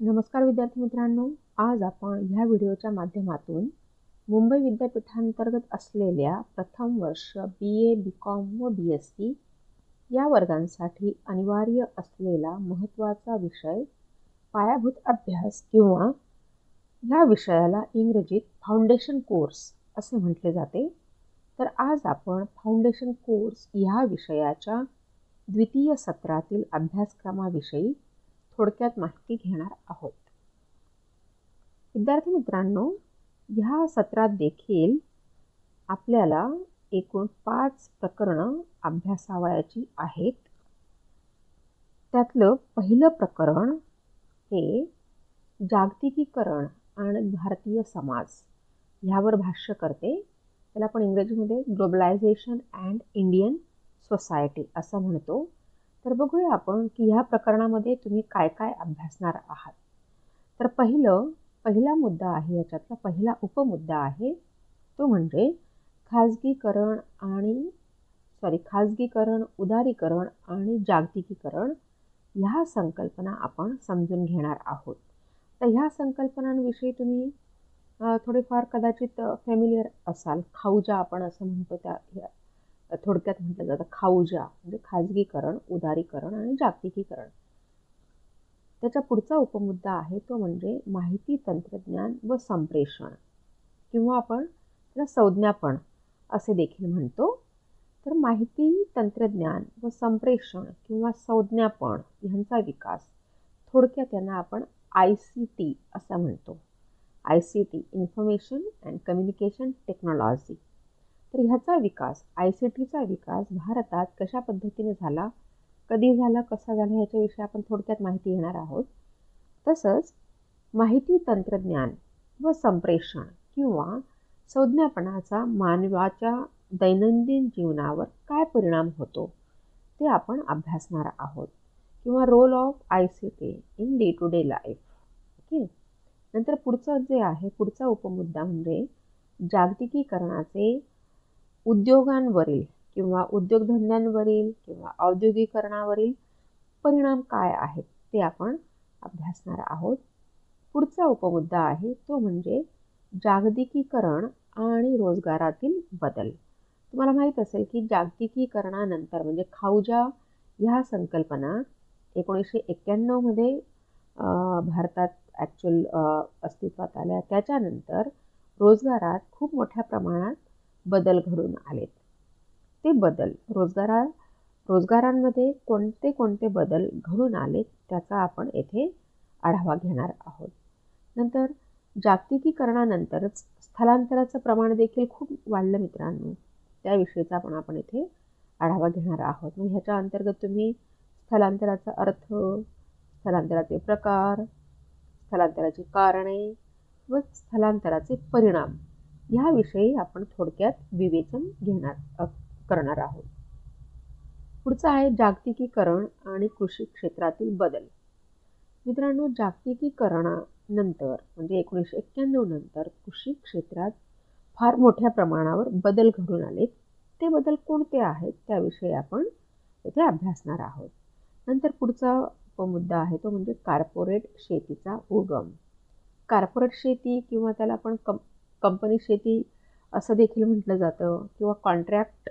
नमस्कार विद्यार्थी मित्रांनो, आज आपण ह्या व्हिडिओच्या माध्यमातून मुंबई विद्यापीठांतर्गत असलेल्या प्रथम वर्ष BA, BCom व BSc या वर्गांसाठी अनिवार्य असलेला महत्त्वाचा विषय पायाभूत अभ्यास किंवा ह्या विषयाला इंग्रजीत फाउंडेशन कोर्स असे म्हटले जाते. तर आज आपण फाउंडेशन कोर्स ह्या विषयाच्या द्वितीय सत्रातील अभ्यासक्रमाविषयी थोडक्यात माहिती घेणार आहोत. विद्यार्थी मित्रांनो, ह्या सत्रात देखील आपल्याला एकूण 5 प्रकरणं अभ्यासावयाची आहेत. त्यातलं पहिलं प्रकरण हे जागतिकीकरण आणि भारतीय समाज ह्यावर भाष्य करते. त्याला आपण इंग्रजीमध्ये ग्लोबलायझेशन अँड इंडियन सोसायटी असं म्हणतो. तर बघूया आपण की ह्या प्रकरणामध्ये तुम्ही काय काय अभ्यासणार आहात. तर पहिला मुद्दा आहे, याच्यातला पहिला उपमुद्दा आहे तो म्हणजे खाजगीकरण, उदारीकरण आणि जागतिकीकरण ह्या संकल्पना आपण समजून घेणार आहोत. तर ह्या संकल्पनांविषयी तुम्ही थोडेफार कदाचित फॅमिलियर असाल. खाऊजा आपण असं म्हणतो, त्या थोडक्यात म्हटलं जातं खाऊजा म्हणजे खाजगीकरण, उदारीकरण आणि जागतिकीकरण. त्याचा पुढचा उपमुद्दा आहे तो म्हणजे माहिती तंत्रज्ञान व संप्रेषण किंवा आपण त्याला संज्ञापन असे देखील म्हणतो. तर माहिती तंत्रज्ञान व संप्रेषण किंवा संज्ञापन ह्यांचा विकास, थोडक्यात त्यांना आपण ICT असं म्हणतो. ICT, information and communication technology. तर ह्याचा विकास, ICTचा विकास भारतात कशा पद्धतीने झाला, कधी झाला, कसा झाला ह्याच्याविषयी आपण थोडक्यात माहिती घेणार आहोत. तसंच माहिती तंत्रज्ञान व संप्रेषण किंवा संज्ञापनाचा मानवाच्या दैनंदिन जीवनावर काय परिणाम होतो ते आपण अभ्यासणार आहोत, किंवा role of ICT in day to day life. Okay. नंतर पुढचा उपमुद्दा म्हणजे जागतिकीकरणाचे उद्योगांवरील किंवा उद्योगधंद्यांवरील किंवा औद्योगिकरणावरील परिणाम काय आहेत ते आपण अभ्यासणार आहोत. पुढचा उपमुद्दा आहे तो म्हणजे जागतिकीकरण आणि रोजगारातील बदल. तुम्हाला माहीत असेल की जागतिकीकरणानंतर म्हणजे खाऊजा ह्या संकल्पना 1991 मध्ये भारतात ॲक्च्युअल अस्तित्वात आल्या. त्याच्यानंतर रोजगारात खूप मोठ्या प्रमाणात बदल घडून आलेत. ते बदल रोजगारांमध्ये कोणते बदल घडून आलेत त्याचा आपण येथे आढावा घेणार आहोत. नंतर जागतिकीकरणानंतरच स्थलांतराचं प्रमाण देखील खूप वाढलं मित्रांनो. त्याविषयीचा आपण इथे आढावा घेणार आहोत. मग ह्याच्या अंतर्गत तुम्ही स्थलांतराचा अर्थ, स्थलांतराचे प्रकार, स्थलांतराची कारणे व स्थलांतराचे परिणाम ह्याविषयी आपण थोडक्यात विवेचन करणार आहोत. पुढचं आहे जागतिकीकरण आणि कृषी क्षेत्रातील बदल. मित्रांनो, जागतिकीकरणानंतर म्हणजे 1991 नंतर कृषी क्षेत्रात फार मोठ्या प्रमाणावर बदल घडून आलेत. ते बदल कोणते आहेत त्याविषयी आपण इथे अभ्यासणार आहोत. नंतर पुढचा उपमुद्दा आहे तो म्हणजे कॉर्पोरेट शेतीचा उगम. कॉर्पोरेट शेती किंवा त्याला आपण कंपनी शेती असं देखील म्हटलं जातं किंवा कॉन्ट्रॅक्ट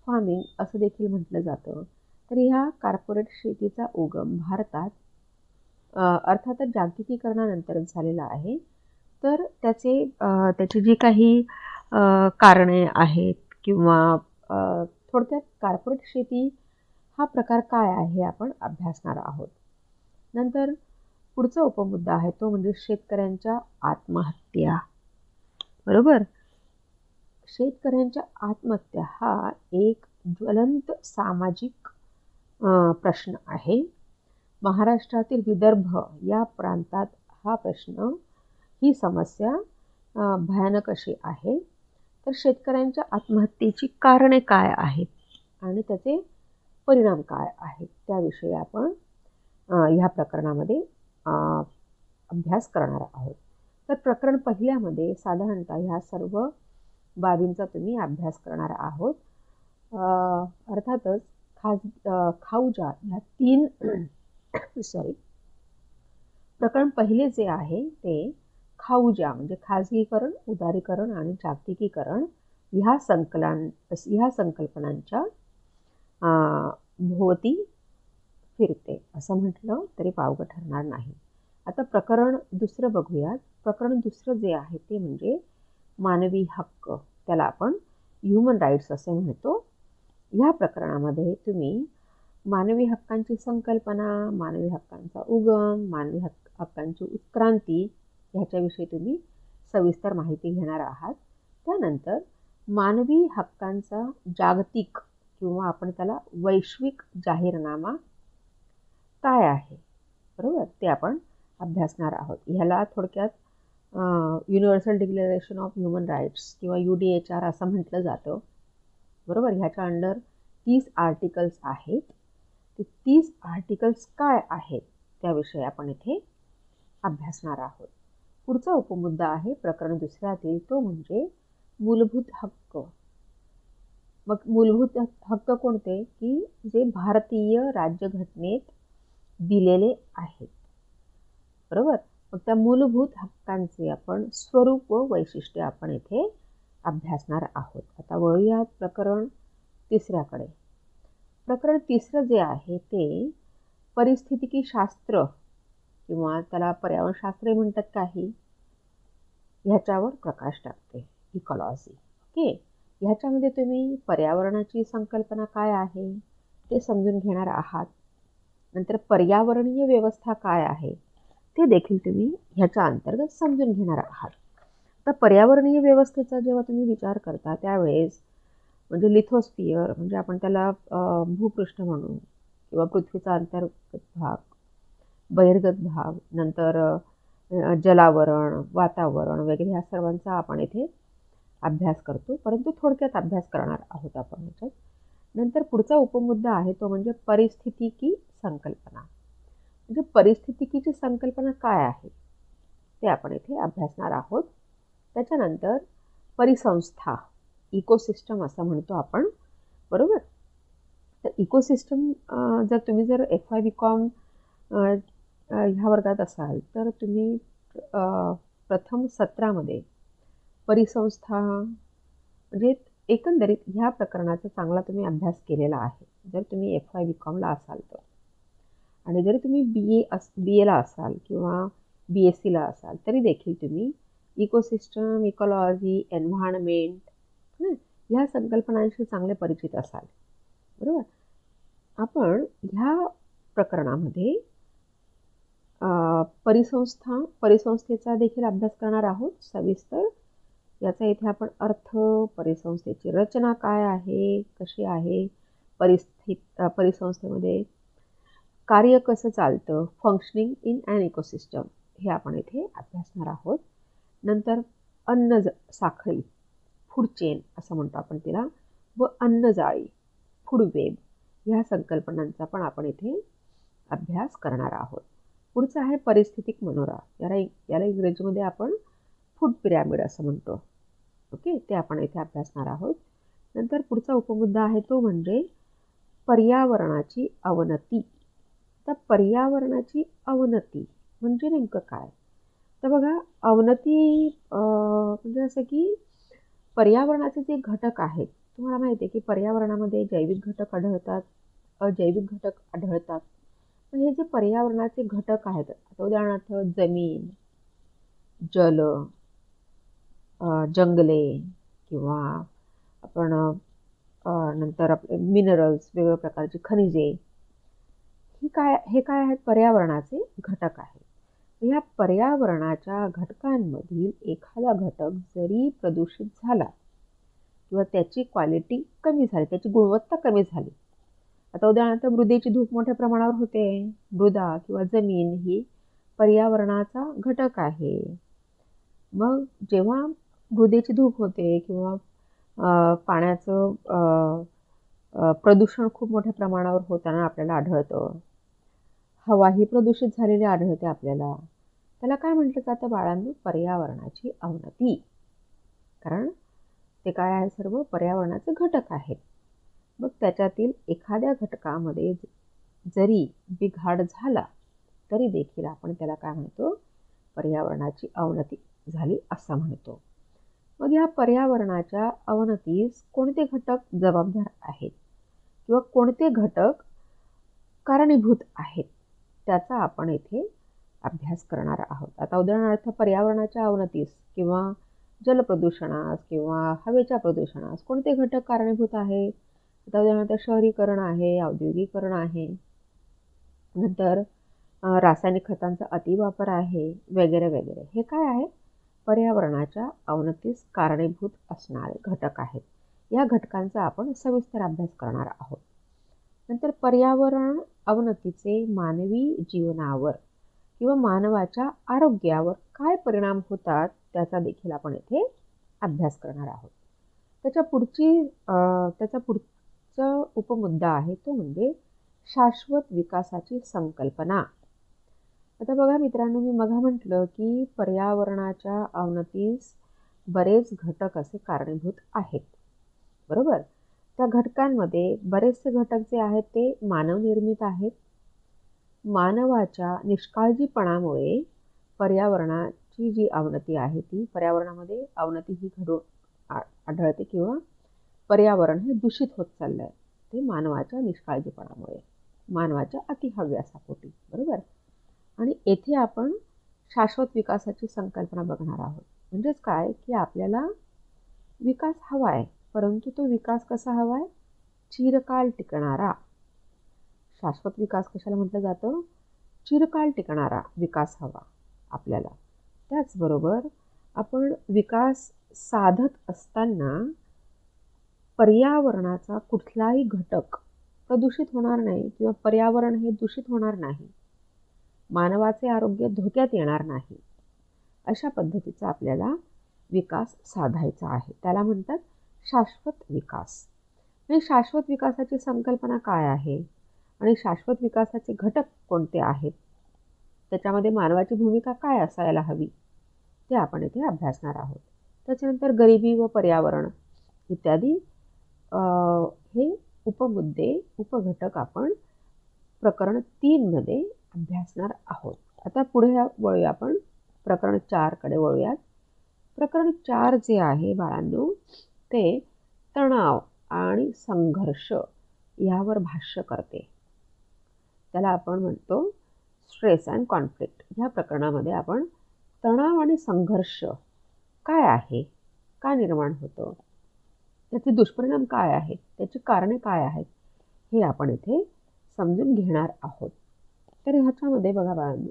फार्मिंग असं देखील म्हटलं जातं. तर ह्या कॉर्पोरेट शेतीचा उगम भारतात अर्थातच जागतिकीकरणानंतरच झालेला आहे. तर त्याची जी काही कारणे आहेत किंवा थोडक्यात कॉर्पोरेट शेती हा प्रकार काय आहे हे आपण अभ्यासणार आहोत. नंतर पुढचा उपमुद्दा आहे तो म्हणजे शेतकऱ्यांच्या आत्महत्या. बरोबर. शेतकऱ्यांच्या आत्महत्या हा एक ज्वलंत सामाजिक प्रश्न आहे. महाराष्ट्रातील विदर्भ या प्रांतात ही समस्या भयानक अशी आहे. तर शेतकऱ्यांच्या आत्महत्येची कारणे काय आहेत आणि त्याचे परिणाम काय आहेत त्याविषयी आपण ह्या प्रकरणामध्ये अभ्यास करणार आहोत. तर प्रकरण पहिल्यामध्ये साधारणतः ह्या सर्व बाबींचा तुम्ही अभ्यास करणार आहोत. अर्थातच खाऊजा ह्या 3 प्रकरण पहिले जे आहे ते खाऊजा म्हणजे खाजगीकरण, उदारीकरण आणि जागतिकीकरण ह्या संकल्पनांच्या भोवती फिरते असं म्हटलं तरी वावगं ठरणार नाही. आता प्रकरण दुसरं बघूयात. प्रकरण दुसरं जे आहे ते म्हणजे मानवी हक्क, त्याला आपण ह्युमन राईट्स असे म्हणतो. ह्या प्रकरणामध्ये तुम्ही मानवी हक्कांची संकल्पना, मानवी हक्कांचा उगम, मानवी हक्कांची उत्क्रांती ह्याच्याविषयी तुम्ही सविस्तर माहिती घेणार आहात. त्यानंतर मानवी हक्कांचा जागतिक किंवा आपण त्याला वैश्विक जाहीरनामा काय आहे, बरोबर, ते आपण अभ्यासणार आहोत. ह्याला थोडक्यात universal declaration of human rights किंवा UDHR असं म्हटलं जातं, बरोबर. ह्याच्या अंडर 30 आर्टिकल्स आहेत. ते 30 आर्टिकल्स काय आहेत त्याविषयी आपण इथे अभ्यासणार आहोत. पुढचा उपमुद्दा आहे प्रकरण दुसऱ्यातील, तो म्हणजे मूलभूत हक्क. मग मूलभूत हक्क कोणते की जे भारतीय राज्यघटनेत दिलेले आहेत, बरोबर. मग त्या मूलभूत हक्कांचे आपण स्वरूप व वैशिष्ट्य आपण इथे अभ्यासणार आहोत. आता वळूयात प्रकरण तिसऱ्याकडे. प्रकरण तिसरं जे आहे ते परिस्थितिकी शास्त्र किंवा त्याला पर्यावरणशास्त्र म्हणतात काही, ह्याच्यावर प्रकाश टाकते, इकॉलॉजी. ओके, ह्याच्यामध्ये तुम्ही पर्यावरणाची संकल्पना काय आहे ते समजून घेणार आहात. नंतर पर्यावरणीय व्यवस्था काय आहे ते देखील तुम्ही ह्याच्या अंतर्गत समजून घेणार आहात. तर पर्यावरणीय व्यवस्थेचा जेव्हा तुम्ही विचार करता त्यावेळेस म्हणजे लिथोस्फिअर म्हणजे आपण त्याला भूपृष्ठ म्हणू किंवा पृथ्वीचा अंतर्गत भाग, बहिर्गत भाग, नंतर जलावरण, वातावरण वगैरे ह्या सर्वांचा आपण इथे अभ्यास करतो, परंतु थोडक्यात अभ्यास करणार आहोत आपण ह्याच्यात. नंतर पुढचा उपमुद्दा आहे तो म्हणजे परिस्थितिकी संकल्पना. म्हणजे परिस्थितिकीची संकल्पना काय आहे ते आपण इथे अभ्यासणार आहोत. त्याच्यानंतर परिसंस्था, इकोसिस्टम असं म्हणतो आपण, बरोबर. तर इकोसिस्टम जर तुम्ही FY BCom ह्या वर्गात असाल तर तुम्ही प्रथम सत्रामध्ये परिसंस्था म्हणजे एकंदरीत ह्या प्रकरणाचा चांगला तुम्ही अभ्यास केलेला आहे जर तुम्ही FY BComला असाल तर. आणि जरी तुम्ही BAला असाल किंवा BScला असाल तरी देखील तुम्ही इकोसिस्टम, इकॉलॉजी, एन्व्हायरमेंट ह्या संकल्पनांशी चांगले परिचित असाल, बरोबर. आपण ह्या प्रकरणामध्ये परिसंस्थेचा देखील अभ्यास करणार आहोत सविस्तर. याचा इथे आपण अर्थ, परिसंस्थेची रचना काय आहे, कशी आहे, परिसंस्थेमध्ये कार्य कसं चालतं, फंक्शनिंग इन ॲन इकोसिस्टम, हे आपण इथे अभ्यासणार आहोत. नंतर अन्न साखळी, फूड चेन असं म्हणतो आपण तिला, व अन्नजाळी, फूड वेब, ह्या संकल्पनांचा पण आपण इथे अभ्यास करणार आहोत. पुढचं आहे परिस्थितिक मनोरा, याला इंग्रजीमध्ये आपण फूड पिरॅमिड असं म्हणतो. ओके, ते आपण इथे अभ्यासणार आहोत. नंतर पुढचा उपमुद्दा आहे तो म्हणजे पर्यावरणाची अवनती. तर पर्यावरणाची अवनती म्हणजे नेमकं काय, तर बघा, अवनती म्हणजे असं की पर्यावरणाचे जे घटक आहेत, तुम्हाला माहिती आहे की पर्यावरणामध्ये जैविक घटक आढळतात, अजैविक घटक आढळतात. पण हे जे पर्यावरणाचे घटक आहेत, आता उदाहरणार्थ जमीन, जल, जंगले किंवा आपण नंतर आपले मिनरल्स, वेगवेगळ्या प्रकारची खनिजे, हे काय आहेत, पर्यावरणाचे घटक आहेत. ह्या पर्यावरणाच्या घटकांमधील एखादा घटक जरी प्रदूषित झाला किंवा त्याची क्वालिटी कमी झाली, त्याची गुणवत्ता कमी झाली, आता उदाहरणार्थ मृदेची धूप मोठ्या प्रमाणावर होते, मृदा किंवा जमीन ही पर्यावरणाचा घटक आहे. मग जेव्हा मृदेची धूप होते किंवा पाण्याचं प्रदूषण खूप मोठ्या प्रमाणावर होताना आपल्याला आढळतं, हवा ही प्रदूषित झालेली आढळते आपल्याला, त्याला काय म्हटलं जातं बाळांनो, पर्यावरणाची अवनती. कारण ते काय आहे, सर्व पर्यावरणाचे घटक आहेत. मग त्याच्यातील एखाद्या घटकामध्ये जरी बिघाड झाला तरी देखील आपण त्याला काय म्हणतो, पर्यावरणाची अवनती झाली असं म्हणतो. मग या पर्यावरणाच्या अवनतीस कोणते घटक जबाबदार आहेत किंवा कोणते घटक कारणीभूत आहेत त्याचा आपण येथे अभ्यास करणार आहोत. आता उदाहरणार्थ पर्यावरणाच्या अवनतीस किंवा जलप्रदूषणास किंवा हवेच्या प्रदूषणास कोणते घटक कारणीभूत आहेत? आता उदाहरणार्थ शहरीकरण आहे, औद्योगिकरण आहे, नंतर रासायनिक खतांचा अतिवापर आहे, वगैरे वगैरे. हे काय आहे? पर्यावरणाच्या अवनतीस कारणीभूत असणारे घटक आहेत. या घटकांचा आपण सविस्तर अभ्यास करणार आहोत. नंतर पर्यावरण अवनतीचे मानवी जीवनावर किंवा मानवाच्या आरोग्यावर काय परिणाम होतात त्याचा देखील आपण येथे अभ्यास करणार आहोत. त्याचा पुढचा उपमुद्दा आहे तो म्हणजे शाश्वत विकासाची संकल्पना. आता बघा मित्रांनो, मी मघा म्हटलं की पर्यावरणाच्या अवनतीस बरेच घटक असे कारणीभूत आहेत, बरोबर. त्या घटकांमध्ये बरेचसे घटक जे आहेत ते मानवनिर्मित आहेत. मानवाच्या निष्काळजीपणामुळे पर्यावरणाची जी अवनती आहे ती पर्यावरणामध्ये अवनती ही घडून आढळते किंवा पर्यावरण हे दूषित होत चाललं आहे. ते मानवाच्या निष्काळजीपणामुळे, मानवाच्या अतिहव्यासापोटी, बरोबर. आणि येथे आपण शाश्वत विकासाची संकल्पना बघणार आहोत. म्हणजेच काय की आपल्याला विकास हवा आहे, परंतु तो विकास कसा हवा आहे? चिरकाल टिकणारा. शाश्वत विकास कशाला म्हटलं जातं? चिरकाल टिकणारा विकास हवा आपल्याला. त्याचबरोबर आपण विकास साधत असताना पर्यावरणाचा कुठलाही घटक प्रदूषित होणार नाही किंवा पर्यावरण हे दूषित होणार नाही, मानवाचे आरोग्य धोक्यात येणार नाही, अशा पद्धतीचा आपल्याला विकास साधायचा आहे. त्याला म्हणतात शाश्वत विकास. आणि शाश्वत विकासाची संकल्पना काय आहे आणि शाश्वत विकासाचे घटक कोणते आहेत, त्याच्यामध्ये मानवाची भूमिका काय असायला हवी ते आपण इथे अभ्यासणार आहोत. त्याच्यानंतर गरिबी व पर्यावरण इत्यादी हे उपमुद्दे, उपघटक आपण प्रकरण 3 मध्ये अभ्यासणार आहोत. आता पुढे वळूया, आपण प्रकरण 4 कडे वळूयात. प्रकरण 4 जे आहे बाळांनो, ते तणाव आणि संघर्ष यावर भाष्य करते. त्याला आपण म्हणतो स्ट्रेस अँड कॉन्फ्लिक्ट. ह्या प्रकरणामध्ये आपण तणाव आणि संघर्ष काय आहे, का निर्माण होतो, त्याचे दुष्परिणाम काय आहेत, त्याची कारणे काय आहेत, हे आपण इथे समजून घेणार आहोत. तर ह्याच्यामध्ये बघा बाळांनो,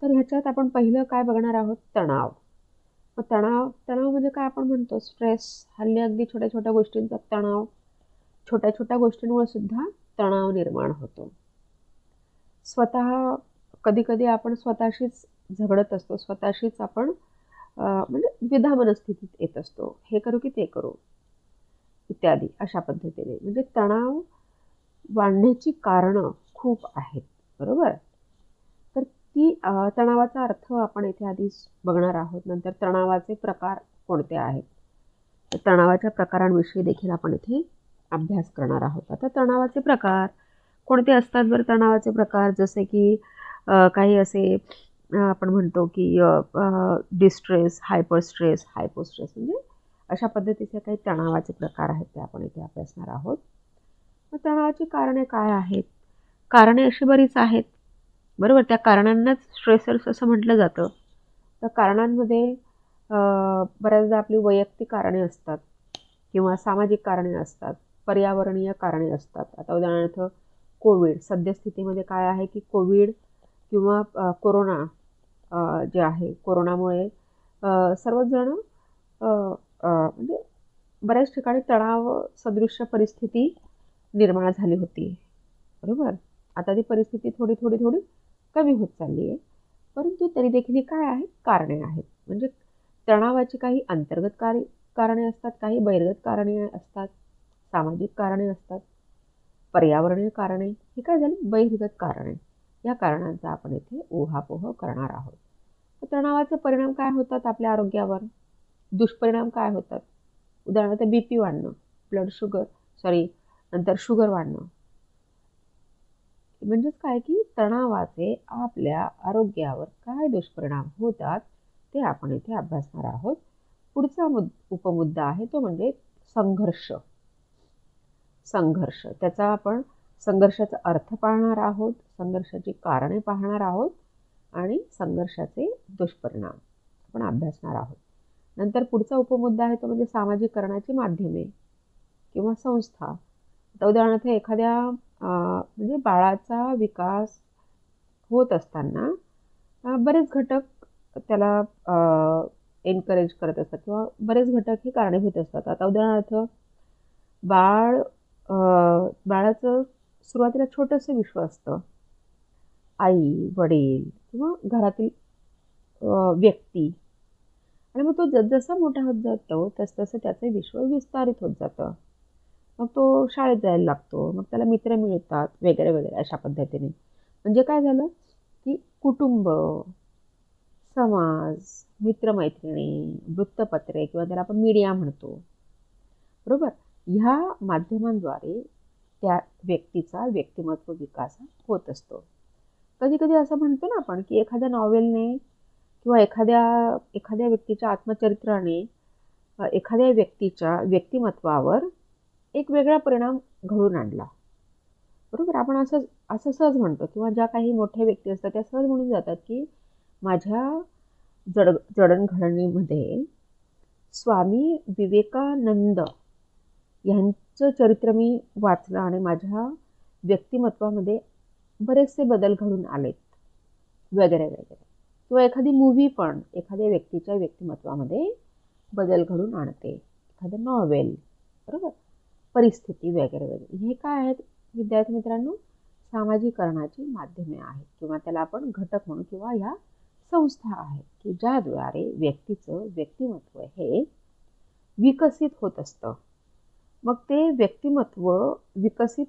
तर ह्याच्यात आपण पहिलं काय बघणार आहोत? तणाव. मग तणाव म्हणजे काय? आपण म्हणतो स्ट्रेस. हल्ली अगदी छोट्या छोट्या गोष्टींचा तणाव, छोट्या छोट्या गोष्टींमुळे सुद्धा तणाव निर्माण होतो. कधी कधी आपण स्वतःशीच झगडत असतो, स्वतःशीच आपण म्हणजे द्विधा मनस्थितीत येत असतो, हे करू की ते करू इत्यादी, अशा पद्धतीने. म्हणजे तणाव वाढण्याची कारणं खूप आहेत, बरोबर. तर ती तणावाचा अर्थ आपण इथे आधीच बघणार आहोत. नंतर तणावाचे प्रकार कोणते आहेत, तर तणावाच्या प्रकारांविषयी देखील आपण इथे अभ्यास करणार आहोत. आता तणावाचे प्रकार कोणते असतात बरं? तणावाचे प्रकार जसे की काही असे आपण म्हणतो की डिस्ट्रेस, हायपर स्ट्रेस, हायपोस्ट्रेस, म्हणजे अशा पद्धतीचे काही तणावाचे प्रकार आहेत ते आपण इथे अभ्यासणार आहोत. मग तणावाची कारणे काय आहेत? कारणे अशी बरीच आहेत, बरोबर. त्या कारणांनाच स्ट्रेसर्स असं म्हटलं जातं. त्या कारणांमध्ये बऱ्याचदा आपली वैयक्तिक कारणे असतात किंवा सामाजिक कारणे असतात, पर्यावरणीय कारणे असतात. आता उदाहरणार्थ कोविड, सद्यस्थितीमध्ये काय आहे की कोविड किंवा कोरोना जे आहे, कोरोनामुळे सर्वच जण म्हणजे बऱ्याच ठिकाणी तणाव सदृश्य परिस्थिती निर्माण झाली होती, बरोबर. आता ती परिस्थिती थोडी थोडी थोडी कमी होत चालली आहे, परंतु तरी देखील ही काय आहेत? कारणे आहेत. म्हणजे तणावाची काही अंतर्गत कारणे असतात, काही बहिर्गत कारणे असतात, सामाजिक कारणे असतात, पर्यावरणीय कारणे. ही काय झाली? बहिर्गत कारणे. या कारणांचा आपण इथे ऊहापोह करणार आहोत. तर तणावाचे परिणाम काय होतात आपल्या आरोग्यावर? दुष्परिणाम काय होतात? उदाहरणार्थ BP वाढणं, नंतर शुगर वाढणं, म्हणजेच काय की तणावाचे आपल्या आरोग्यावर काय दुष्परिणाम होतात ते आपण इथे अभ्यासणार आहोत. पुढचा उपमुद्दा आहे तो म्हणजे संघर्ष. संघर्ष त्याचा आपण संघर्षाचा अर्थ पाहणार आहोत, संघर्षाची कारणे पाहणार आहोत आणि संघर्षाचे दुष्परिणाम आपण अभ्यासणार आहोत. नंतर पुढचा उपमुद्दा आहे तो म्हणजे सामाजिकरणाची माध्यमे किंवा संस्था. आता उदाहरणार्थ एखाद्या म्हणजे बाळाचा विकास होत असताना बरेच घटक त्याला एनकरेज करत असतात किंवा बरेच घटक हे कारणीभूत असतात. आता उदाहरणार्थ बाळाचं सुरुवातीला छोटंसं विश्व असतं. आई, वडील किंवा घरातील व्यक्ती, आणि मग तो जसजसा मोठा होत जातो तसतसं त्याचं विश्व विस्तारित होत जातं. मग तो शाळेत जायला लागतो, मग त्याला मित्र मिळतात वगैरे वगैरे अशा पद्धतीने. म्हणजे काय झालं की कुटुंब, समाज, मित्रमैत्रिणी, वृत्तपत्रे किंवा त्याला आपण मीडिया म्हणतो, बरोबर, ह्या माध्यमांद्वारे त्या व्यक्तीचा व्यक्तिमत्व विकास होत असतो. कधी कधी असं म्हणतो ना आपण की एखाद्या नॉवेलने किंवा एखाद्या व्यक्तीच्या आत्मचरित्राने एखाद्या व्यक्तीच्या व्यक्तिमत्वावर एक वेगळा परिणाम घडून आणला, बरोबर. आपण असं सहज म्हणतो किंवा ज्या काही मोठ्या व्यक्ती असतात त्या सहज म्हणून जातात की माझ्या जडणघडणीमध्ये स्वामी विवेकानंद यांचं चरित्र मी वाचलं आणि माझ्या व्यक्तिमत्वामध्ये बरेचसे बदल घडून आलेत वगैरे वगैरे. किंवा एखादी मूव्ही पण एखाद्या व्यक्तीच्या व्यक्तिमत्वामध्ये बदल घडून आणते, एखादं नॉवेल, बरोबर, परिस्थिती वगैरे वगैरे. हे काय आहेत विद्यार्थी मित्रांनो? सामाजिकरणाची माध्यमे आहेत किंवा त्याला आपण घटक म्हणू किंवा ह्या संस्था आहेत की ज्याद्वारे व्यक्तीचं व्यक्तिमत्व हे विकसित होत असतं. मग ते व्यक्तिमत्व विकसित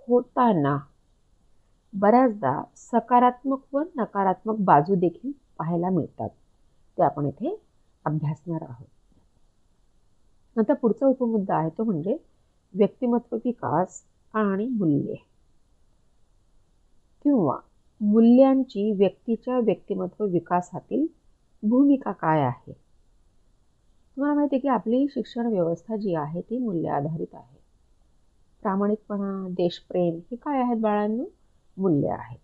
होताना बऱ्याचदा सकारात्मक व नकारात्मक बाजू देखील पाहायला मिळतात. ते आपण इथे अभ्यासणार आहोत. नंतर पुढचा उपमुद्दा आहे तो म्हणजे व्यक्तिमत्व विकास आणि मूल्ये किंवा मूल्यांची व्यक्तीच्या व्यक्तिमत्व विकासातील भूमिका काय आहे. तुम्हाला माहिती आहे की आपली शिक्षण व्यवस्था जी आहे ती मूल्य आधारित आहे. प्रामाणिकपणा, देशप्रेम हे काय आहेत बाळांनो? मूल्य आहेत.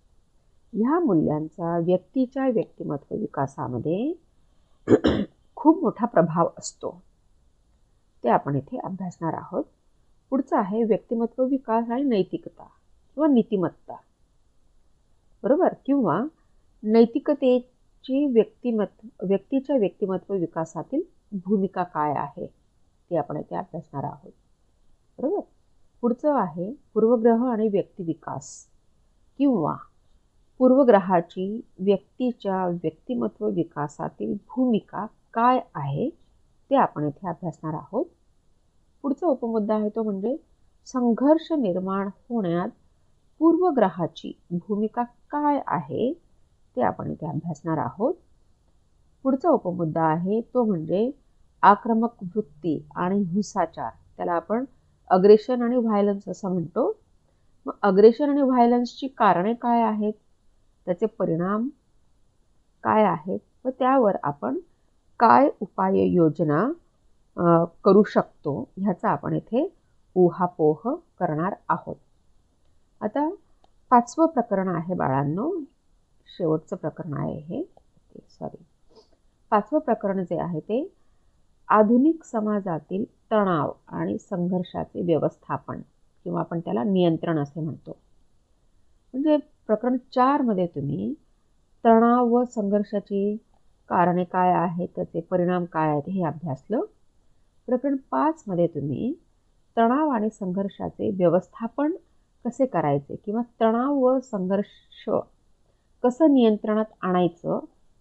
ह्या मूल्यांचा व्यक्तीच्या व्यक्तिमत्व विकासामध्ये खूप मोठा प्रभाव असतो. ते आपण इथे अभ्यासणार आहोत. पुढचं आहे व्यक्तिमत्व विकास आणि नैतिकता किंवा नीतिमत्ता, बरोबर, किंवा नैतिकतेची व्यक्तीच्या व्यक्तिमत्व विकासातील भूमिका काय आहे ते आपण इथे अभ्यासणार आहोत, बरोबर. पुढचं आहे पूर्वग्रह आणि व्यक्तिविकास किंवा पूर्वग्रहाची व्यक्तीच्या व्यक्तिमत्व विकासातील भूमिका काय आहे ते आपण इथे अभ्यासणार आहोत. पुढचा उपमुद्दा आहे तो म्हणजे संघर्ष निर्माण होण्यात पूर्वग्रहाची भूमिका काय आहे ते आपण इथे अभ्यासणार आहोत. पुढचा उपमुद्दा आहे तो म्हणजे आक्रमक वृत्ती आणि हिंसाचार, त्याला आपण अग्रेशन आणि व्हायलन्स असं म्हणतो. मग अग्रेशन आणि व्हायलन्सची कारणे काय आहेत, त्याचे परिणाम काय आहेत व त्यावर आपण काय उपाययोजना करू शकतो ह्याचा आपण इथे ऊहापोह करणार आहोत. आता 5वं प्रकरण आहे बाळांनो, शेवटचं प्रकरण आहे हे. 5वं प्रकरण जे आहे ते आधुनिक समाजातील तणाव आणि संघर्षाचे व्यवस्थापन किंवा आपण त्याला नियंत्रण असे म्हणतो. म्हणजे प्रकरण 4 मध्ये तुम्ही तणाव व संघर्षाची कारणे काय आहेत, त्याचे परिणाम काय आहेत हे अभ्यासलं. प्रकरण 5 मध्ये तुम्ही तणाव आणि संघर्षाचे व्यवस्थापन कसे करायचे किंवा तणाव व संघर्ष कसं नियंत्रणात आणायचं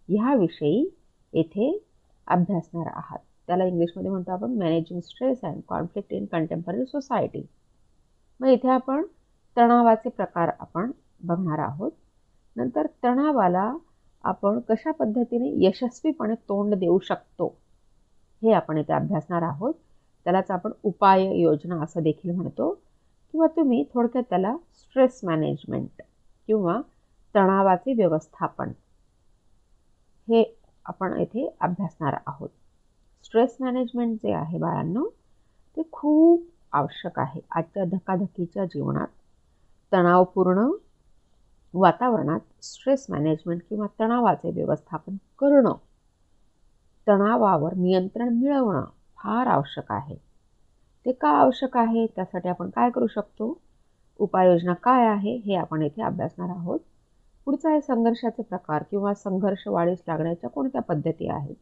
ह्याविषयी येथे अभ्यासणार आहात. त्याला इंग्लिशमध्ये म्हणतो आपण managing stress and conflict in contemporary society. मग इथे आपण तणावाचे प्रकार आपण बघणार आहोत. नंतर तणावाला आपण कशा पद्धतीने यशस्वीपणे तोंड देऊ शकतो हे आपण इथे अभ्यासणार आहोत. त्यालाच आपण उपाययोजना असं देखील म्हणतो किंवा तुम्ही थोडक्यात त्याला स्ट्रेस मॅनेजमेंट किंवा तणावाचे व्यवस्थापन हे आपण येथे अभ्यासणार आहोत. स्ट्रेस मॅनेजमेंट जे आहे बाळांनो, ते खूप आवश्यक आहे. आजच्या धकाधकीच्या जीवनात, तणावपूर्ण वातावरणात स्ट्रेस मॅनेजमेंट किंवा तणावाचे व्यवस्थापन करणं, तणावावर नियंत्रण मिळवणं फार आवश्यक आहे. ते का आवश्यक आहे? त्यासाठी आपण काय करू शकतो? उपाययोजना काय आहे? हे आपण येथे अभ्यासणार आहोत. पुढचा आहे संघर्षाचे प्रकार किंवा संघर्ष वाढीस लागण्याच्या कोणत्या पद्धती आहेत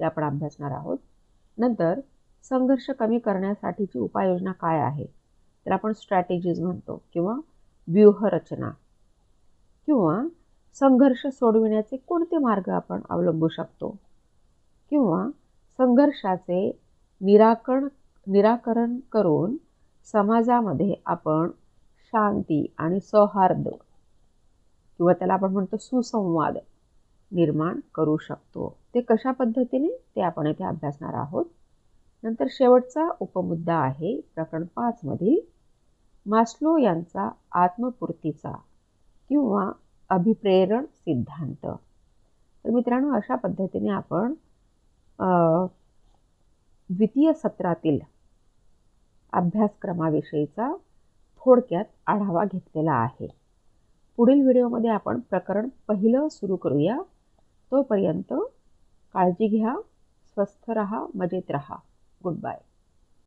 ते आपण अभ्यासणार आहोत. नंतर संघर्ष कमी करण्यासाठीची उपाययोजना काय आहे? तर आपण स्ट्रॅटेजीज म्हणतो किंवा व्यूहरचना. किंवा संघर्ष सोडविण्याचे कोणते मार्ग आपण अवलंबू शकतो? किंवा संघर्षाचे निराकरण करून समाजामध्ये आपण शांती आणि सौहार्द किंवा त्याला आपण म्हणतो सुसंवाद निर्माण करू शकतो. ते कशा पद्धतीने ते आपण इथे अभ्यासणार आहोत. नंतर शेवटचा उपमुद्दा आहे प्रकरण 5 मधील मास्लो यांचा आत्मपूर्तीचा किंवा अभिप्रेरण सिद्धांत. तर मित्रांनो, अशा पद्धतीने आपण द्वितीय सत्रातील अभ्यासक्रमाविषयीचा थोडक्यात आढावा घेतलेला आहे. पुढील व्हिडिओमध्ये आपण प्रकरण 1 सुरू करूया. तोपर्यंत काळजी घ्या, स्वस्थ रहा, मजेत रहा. Good bye.